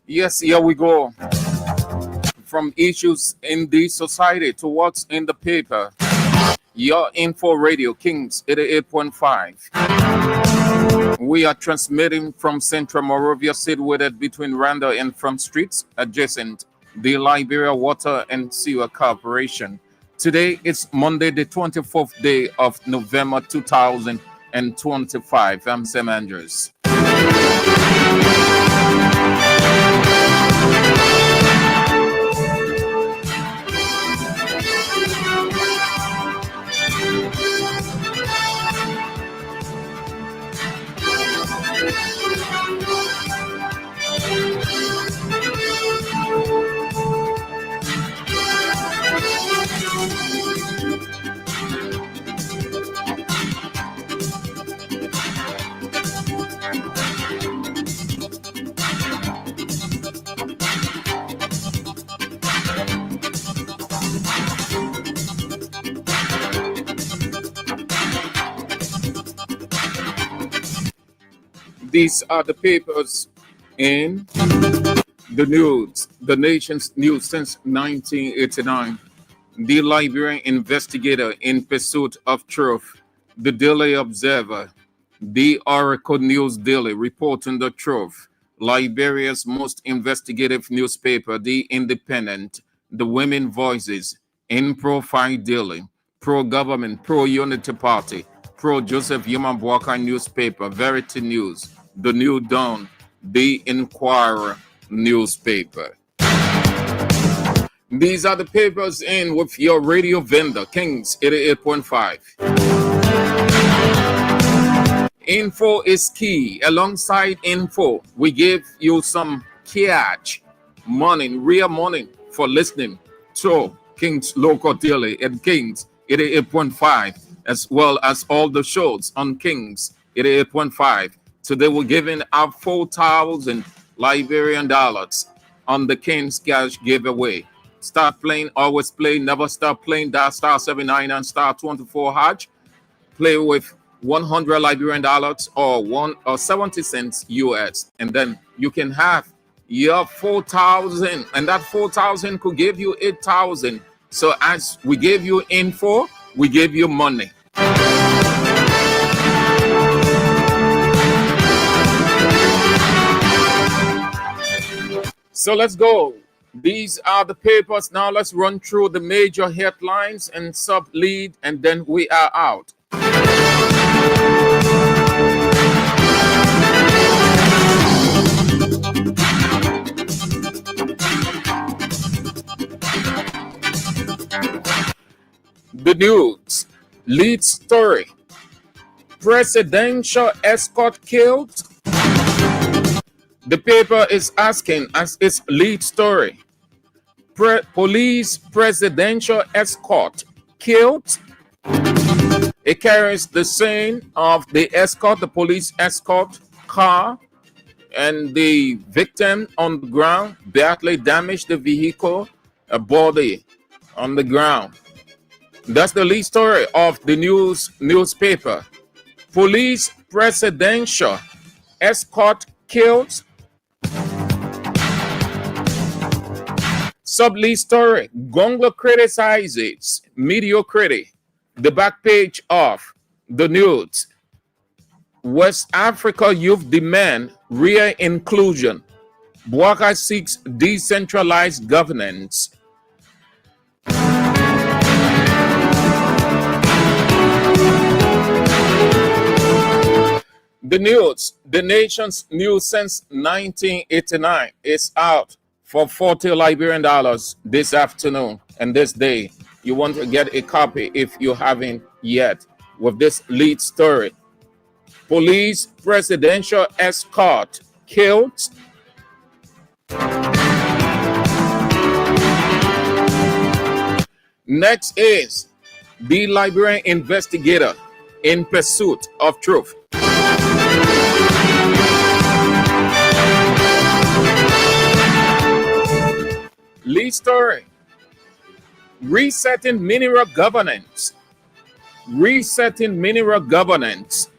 Yes, here we go. From issues in the society to what's in the paper. Your Info Radio Kings 88.5. We are transmitting from Central Morovia, situated between Randa and Front Streets, adjacent the Liberia Water and Sewer Corporation. Today is Monday, the 24th day of November 2025. I'm Sam Andrews. These are the papers in the news, the nation's news since 1989. The Liberian investigator in pursuit of truth, the Daily Observer, the Oracle News Daily reporting the truth, Liberia's most investigative newspaper, The Independent, the Women Voices, In Profile Daily, Pro-Government, Pro-Unity Party, Pro-Joseph Human Walker newspaper, Verity News, The New Dawn, The Inquirer newspaper. These are the papers in with your radio vendor, Kings 88.5. Info is key. Alongside info, we give you some cash, money, real money for listening to Kings Local Daily and Kings 88.5, as well as all the shows on Kings 88.5. Today we're giving out 4,000 Liberian dollars on the Kings Cash giveaway. Start playing, always play, never stop playing. Dial star 79 and star 24 hash. Play with 100 Liberian dollars or 70 cents US, and then you can have your 4,000, and that 4,000 could give you 8,000. So as we give you info, we give you money. So let's go. These are the papers. Now let's run through the major headlines and sub-lead, and then we are out. The news. Lead story. Presidential escort killed. The paper is asking as its lead story. Police presidential escort killed. It carries the scene of the escort, the police escort car, and the victim on the ground badly damaged the vehicle, a body on the ground. That's the lead story of the newspaper. Police presidential escort killed. Sub-lead story. Gongo criticizes mediocrity. The back page of the news. West Africa youth demand real inclusion. Bouaka seeks decentralized governance. The news, the nation's news since 1989, is out for 40 Liberian dollars this afternoon and this day. You want to get a copy if you haven't yet, with this lead story. Police presidential escort killed. Next is the Liberian investigator in pursuit of truth. Lead story. Resetting mineral governance. Resetting mineral governance.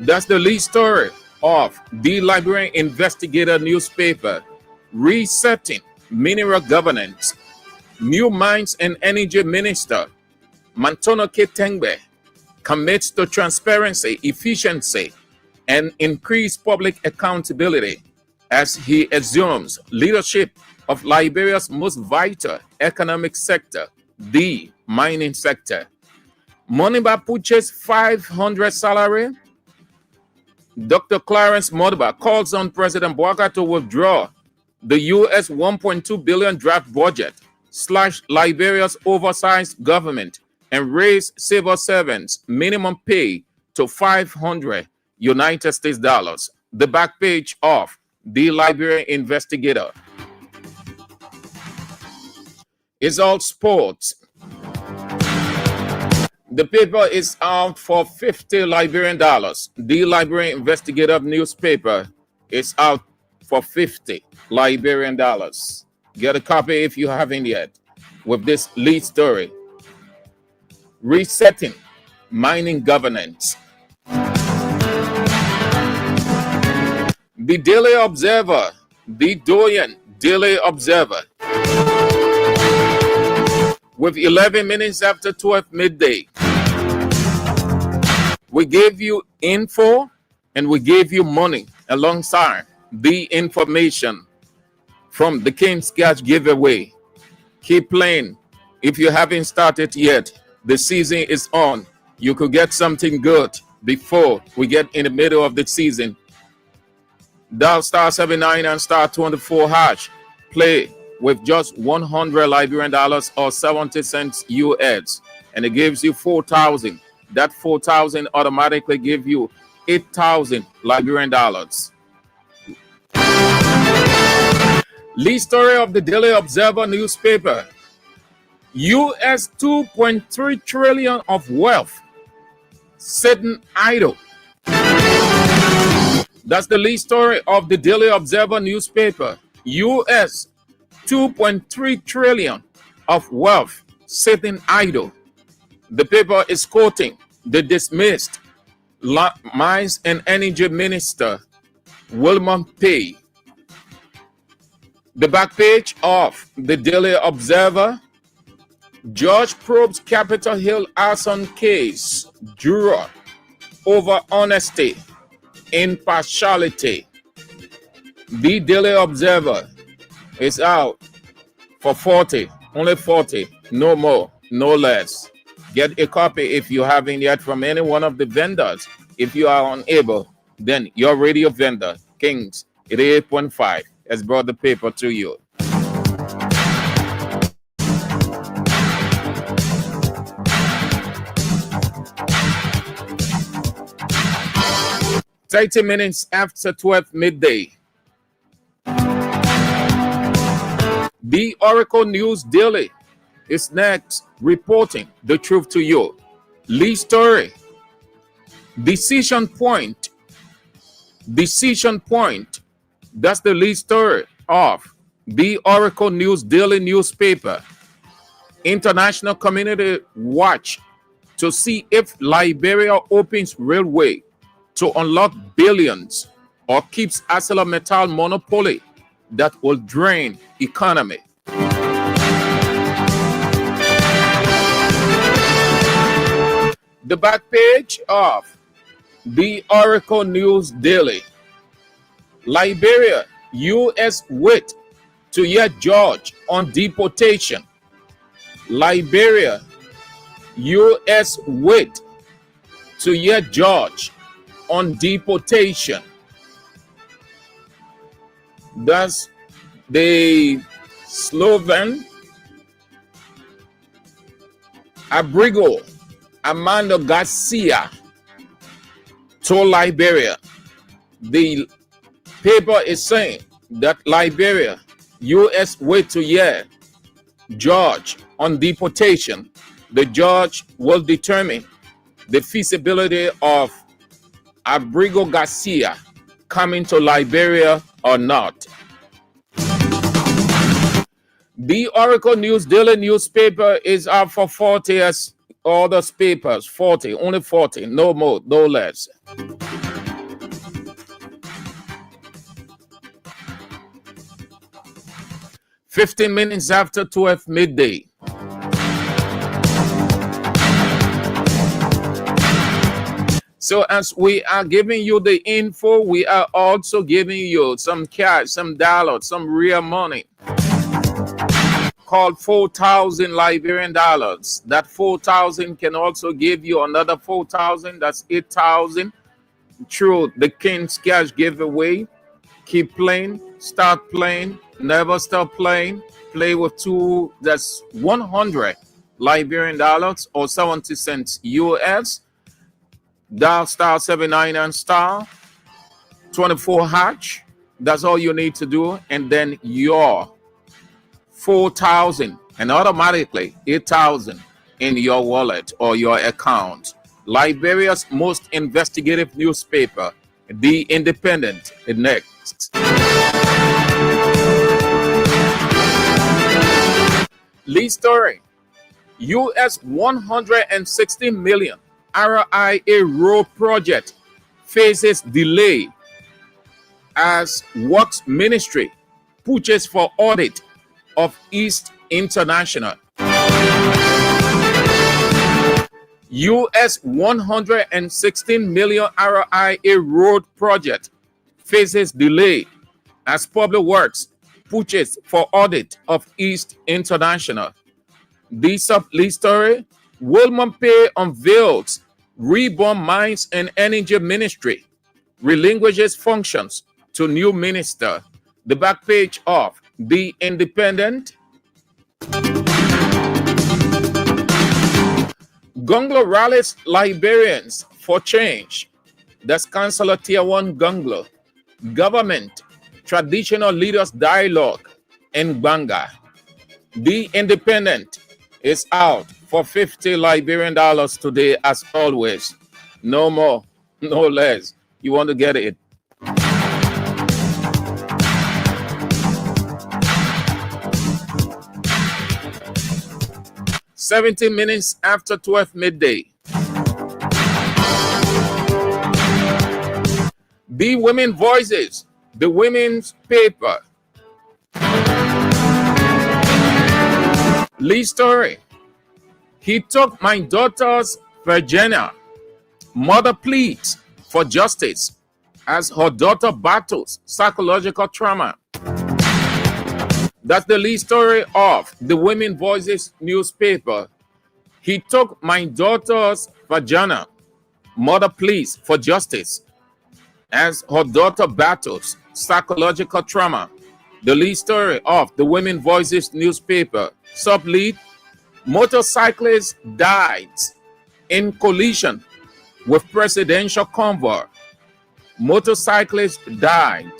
That's the lead story of the Liberian Investigator newspaper. Resetting mineral governance. New Mines and Energy Minister Mantono Ketengbe commits to transparency, efficiency, and increased public accountability as he assumes leadership of Liberia's most vital economic sector, the mining sector. Moniba Puche's 500 salary. Dr. Clarence Modiba calls on President Bouaka to withdraw the U.S. $1.2 billion draft budget, slash Liberia's oversized government, and raise civil servants' minimum pay to 500 United States dollars. The back page of the Liberian Investigator. It's all sports. The paper is out for 50 Liberian dollars. The Liberian Investigative newspaper is out for 50 Liberian dollars. Get a copy if you haven't yet. With this lead story, resetting mining governance. The Daily Observer, the Doyen Daily Observer. With 11 minutes after 12 midday, we gave you info and we gave you money alongside the information from the King's Cash giveaway. Keep playing. If you haven't started yet, the season is on. You could get something good before we get in the middle of the season. Dial star 79 and star 24 hash. Play with just 100 Liberian dollars or 70 cents US, and it gives you 4,000. That 4,000 automatically give you 8,000 Liberian dollars. Lead story of the Daily Observer newspaper. US 2.3 trillion of wealth sitting idle. That's the lead story of the Daily Observer newspaper. US 2.3 trillion of wealth sitting idle. The paper is quoting the dismissed Mines and Energy Minister William Pay. The back page of the Daily Observer. Judge probes Capitol Hill arson case. Juror over honesty, impartiality. The Daily Observer is out for 40, only 40, no more, no less. Get a copy if you haven't yet from any one of the vendors. If you are unable, then your radio vendor, Kings 88.5, has brought the paper to you. "30 minutes after 12 midday. The Oracle News Daily is next, reporting the truth to you. Lead story. Decision point. Decision point. That's the lead story of the Oracle News Daily newspaper. International community watch to see if Liberia opens railway to unlock billions or keeps ArcelorMittal monopoly that will drain economy. The back page of the Oracle News Daily. Liberia, U.S. wait to hear judge on deportation. Liberia, U.S. wait to hear judge on deportation. Thus, the Sloven Abrigo Armando Garcia to Liberia. The paper is saying that Liberia, U.S. wait to hear judge on deportation. The judge will determine the feasibility of Abrigo Garcia coming to Liberia or not. The Oracle News Daily newspaper is out for 40 as All those papers, 40, only 40, no more, no less. "15 minutes after 12 midday. So as we are giving you the info, we are also giving you some cash, some dollars, some real money called 4,000 Liberian dollars. That 4,000 can also give you another 4,000. That's 8,000 through the King's Cash giveaway. Keep playing, start playing, never stop playing. Play with two, that's 100 Liberian dollars or 70 cents US. Dial star 799 star 24 hatch. That's all you need to do. And then your 4,000 and automatically 8,000 in your wallet or your account. Liberia's most investigative newspaper, The Independent. Next. Lead story. US 160 million RIA road project faces delay as Works Ministry pushes for audit of East International. US 116 million RIA road project faces delay as Public Works pushes for audit of East International. This lead story. Wilman Pay unveils Reborn Mines and Energy Ministry, relinquishes functions to new minister. The back page of The Independent. Gunglo rallies Liberians for change. That's Councillor Tier 1 Gunglo. Government Traditional Leaders Dialogue in Banga. The Independent is out for 50 Liberian dollars today, as always. No more, no less. You want to get it. "17 minutes after 12 midday. The Women Voices, the women's paper. Lead story. He took my daughter's Virginia. Mother pleads for justice as her daughter battles psychological trauma. That's the lead story of the Women Voices newspaper. He took my daughter's Virginia. Mother pleads for justice as her daughter battles psychological trauma. The lead story of the Women Voices newspaper. Sublead. Motorcyclist died in collision with presidential convoy. Motorcyclist died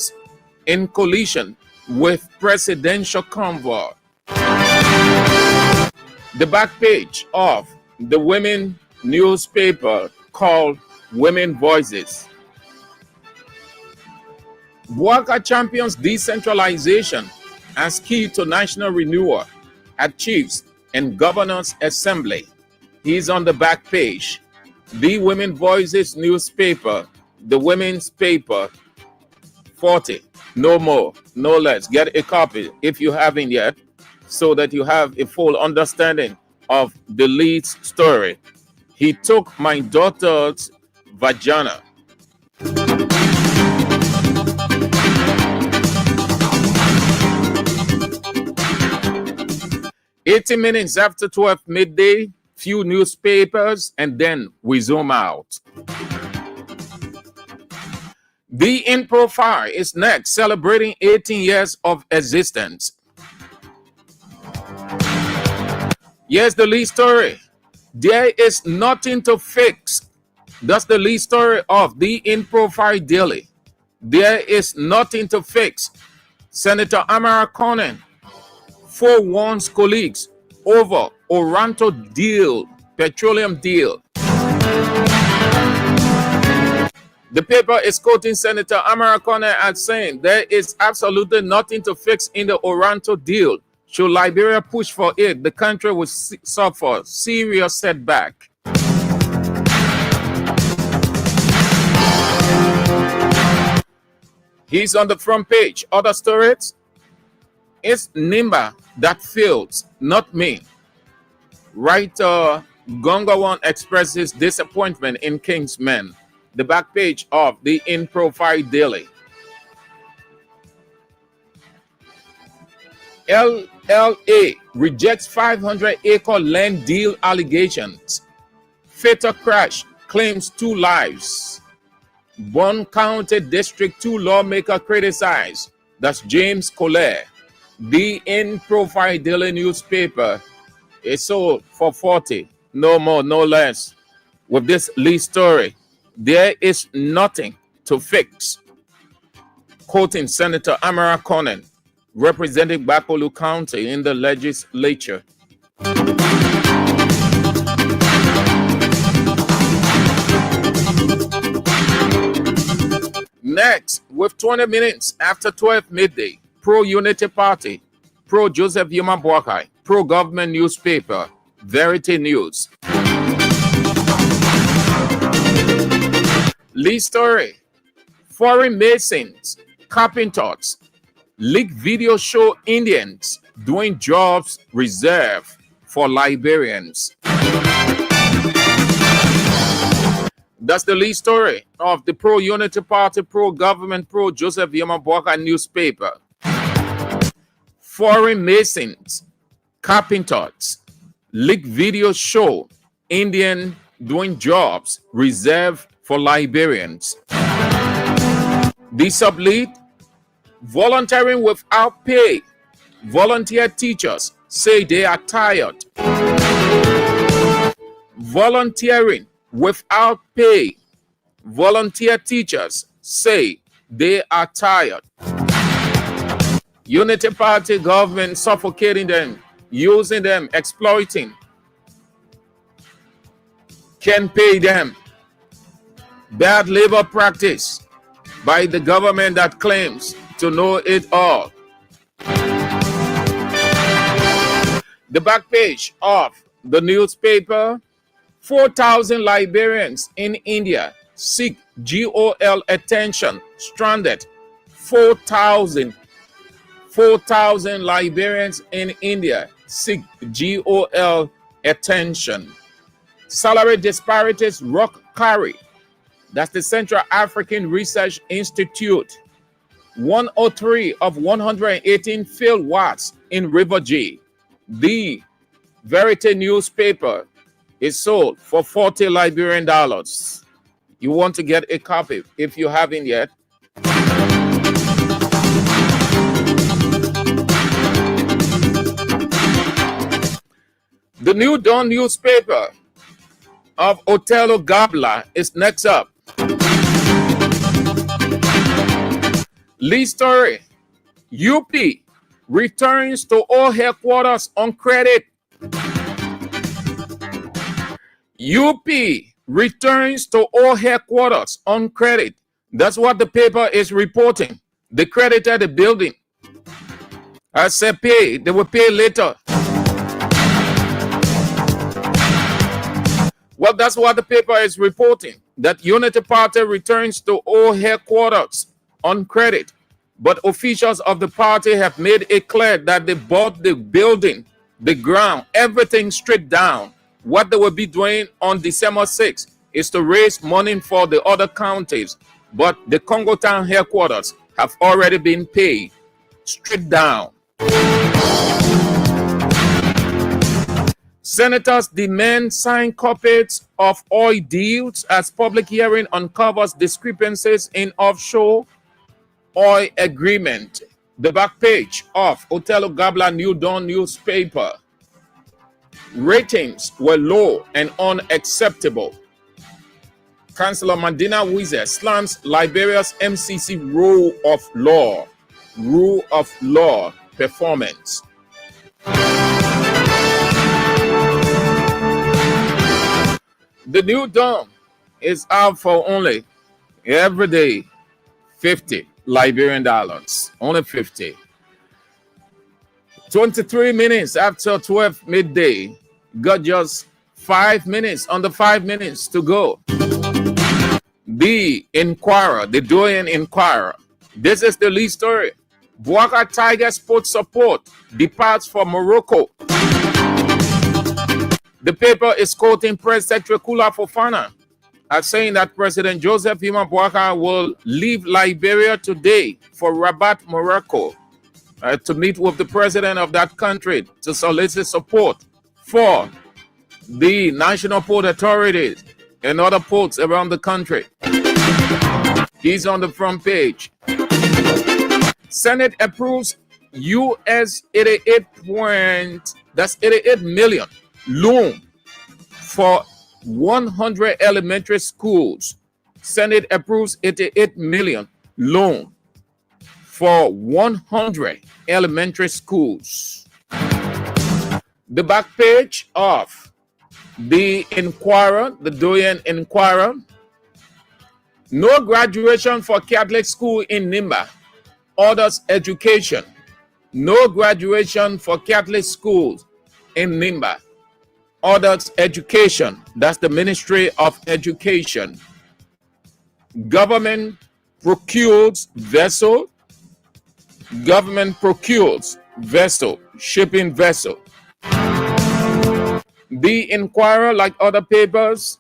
in collision with presidential convoy. The back page of the women newspaper called Women Voices. Bouaka champions decentralization as key to national renewal at Chiefs and Governors Assembly. He's on the back page. The Women Voices newspaper, the women's paper, 40, no more, no less. Get a copy if you haven't yet, so that you have a full understanding of the lead story. He took my daughter's vagina. "80 minutes after 12 midday, few newspapers, and then we zoom out. The In Profile is next, celebrating 18 years of existence. Yes, the lead story. There is nothing to fix. That's the lead story of the In Profile Daily. There is nothing to fix. Senator Amara Conan forewarns colleagues over Oranto deal, petroleum deal. The paper is quoting Senator Amara Conan as saying there is absolutely nothing to fix in the Oranto deal. Should Liberia push for it, the country will suffer serious setback. He's on the front page. Other stories. It's Nimba that fails, not me. Writer Gongawan expresses disappointment in Kingsmen. The back page of the In Profile Daily. LLA rejects 500-acre land deal allegations. Fatal crash claims 2 lives. Bonn County District 2 lawmaker criticized. That's James Collier. The In Profile Daily newspaper is sold for 40, no more, no less. With this lead story, there is nothing to fix. Quoting Senator Amara Conan, representing Bakolu County in the legislature. Next, with 20 minutes after 12 midday, pro-Unity Party, pro-Joseph Yuma Boakai, pro-government newspaper, Verity News. Lead story, foreign masons, carpenters, leaked video show Indians doing jobs reserved for Liberians. That's the lead story of the pro-Unity Party, pro-government, pro-Joseph Yuma Boakai newspaper. Foreign masons, carpenters, leaked video show Indian doing jobs reserved for Liberians. The sublead, volunteering without pay. Volunteer teachers say they are tired. Volunteering without pay. Volunteer teachers say they are tired. Unity Party government suffocating them, using them, exploiting. Can pay them. Bad labor practice by the government that claims to know it all. The back page of the newspaper, 4,000 Liberians in India seek GOL attention, stranded. 4,000 Liberians in India seek GOL attention. Salary disparities rock Kari. That's the Central African Research Institute. 103 of 118 field watts in River G. The Verity newspaper is sold for $40 Liberian. You want to get a copy if you haven't yet. The New Dawn newspaper of Otello Gabla is next up. Lead story, UP returns to all headquarters on credit. UP returns to all headquarters on credit. That's what the paper is reporting. They credited the building. I said pay, they will pay later. Well, that's what the paper is reporting, that Unity Party returns to all headquarters on credit. But officials of the party have made it clear that they bought the building, the ground, everything straight down. What they will be doing on December 6th is to raise money for the other counties. But the Congo Town headquarters have already been paid straight down. Senators demand signed copies of oil deals as public hearing uncovers discrepancies in offshore oil agreement. The back page of Otello Gabla New Dawn newspaper. Ratings were low and unacceptable. Councillor Mandina Wize slams Liberia's MCC rule of law performance. The New Dawn is out for only every day $50 Liberian, only 50. 23 minutes after 12 midday. Got just 5 minutes, under 5 minutes to go. The Inquirer, the Doyen Inquirer. This is the lead story. Bouaka Tiger Sports Support departs for Morocco. The paper is quoting Press Secretary Kula Fofana as saying that President Joseph Iman Bouaka will leave Liberia today for Rabat, Morocco, to meet with the president of that country to solicit support for the national port authorities and other ports around the country. He's on the front page. Senate approves US 88 million loan for 100 elementary schools. Senate approves 88 million loan for 100 elementary schools. The back page of the Inquirer, the Doyen Inquirer. No graduation for Catholic school in Nimba. Orders education. No graduation for Catholic schools in Nimba. Orders education. That's the Ministry of Education. Government procures vessel. Government procures vessel, shipping vessel. The Inquirer, like other papers,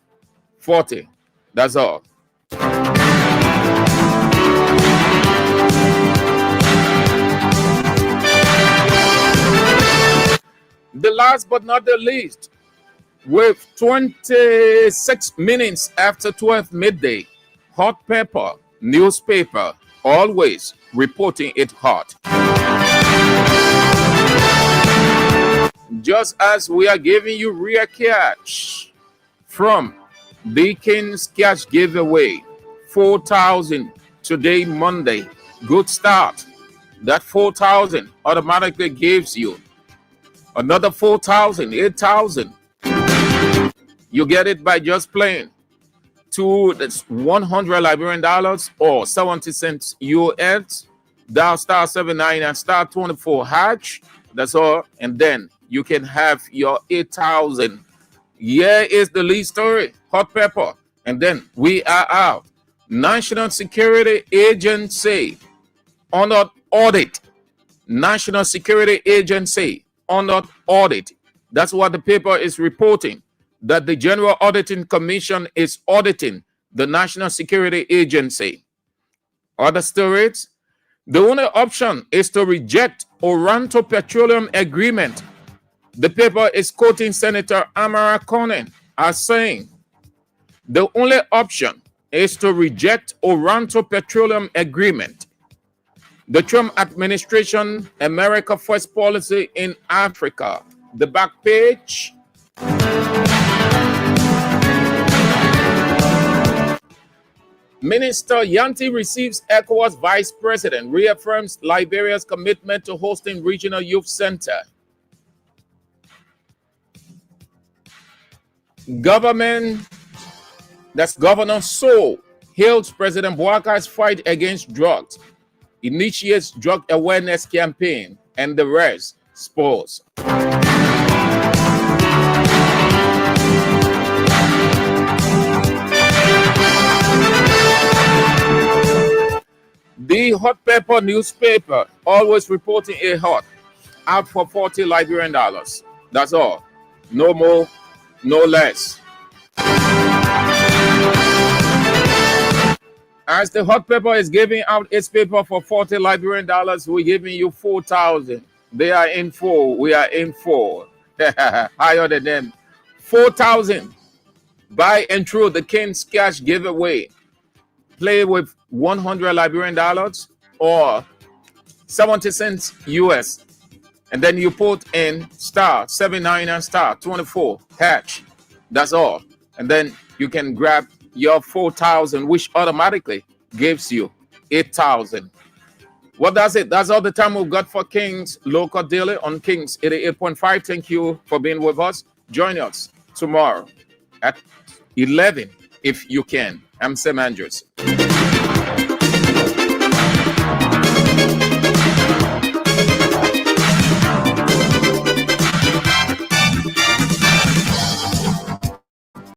40. That's all. The last but not the least, with 26 minutes after 12 midday, Hot Pepper newspaper, always reporting it hot. Just as we are giving you real cash from the King's Cash giveaway, 4,000 today, Monday. Good start. That 4,000 automatically gives you another 4,000, 8,000. You get it by just playing. That's 100 Liberian dollars or 70 cents US. Dial star 79 and star 24 hatch. That's all. And then you can have your 8,000. Here is the lead story. Hot Pepper. And then we are out. National Security Agency under audit. National Security Agency under audit. That's what the paper is reporting. That the General Auditing Commission is auditing the National Security Agency. Other stories. The only option is to reject Oranto Petroleum Agreement. The paper is quoting Senator Amara Conan as saying, the only option is to reject Oranto Petroleum Agreement. The Trump administration, America First policy in Africa. The back page. Minister Yanti receives ECOWAS Vice President, reaffirms Liberia's commitment to hosting regional youth center. Government, that's Governor So, hails President Bouaka's fight against drugs, initiates drug awareness campaign, and the rest. Sports. The Hot Pepper newspaper, always reporting a hot, out for 40 Liberian dollars. That's all. No more, no less. As the Hot Pepper is giving out its paper for 40 Liberian dollars, we're giving you 4,000. They are in 4. We are in 4. Higher than them. 4,000. Buy and through the King's Cash giveaway. Play with 100 Liberian dollars or 70 cents US. And then you put in star 79 and star 24 hatch. That's all. And then you can grab your 4,000, which automatically gives you 8,000. Well, that's it. That's all the time we've got for King's Local Daily on King's 88.5. Thank you for being with us. Join us tomorrow at 11 if you can. I'm Sam Andrews.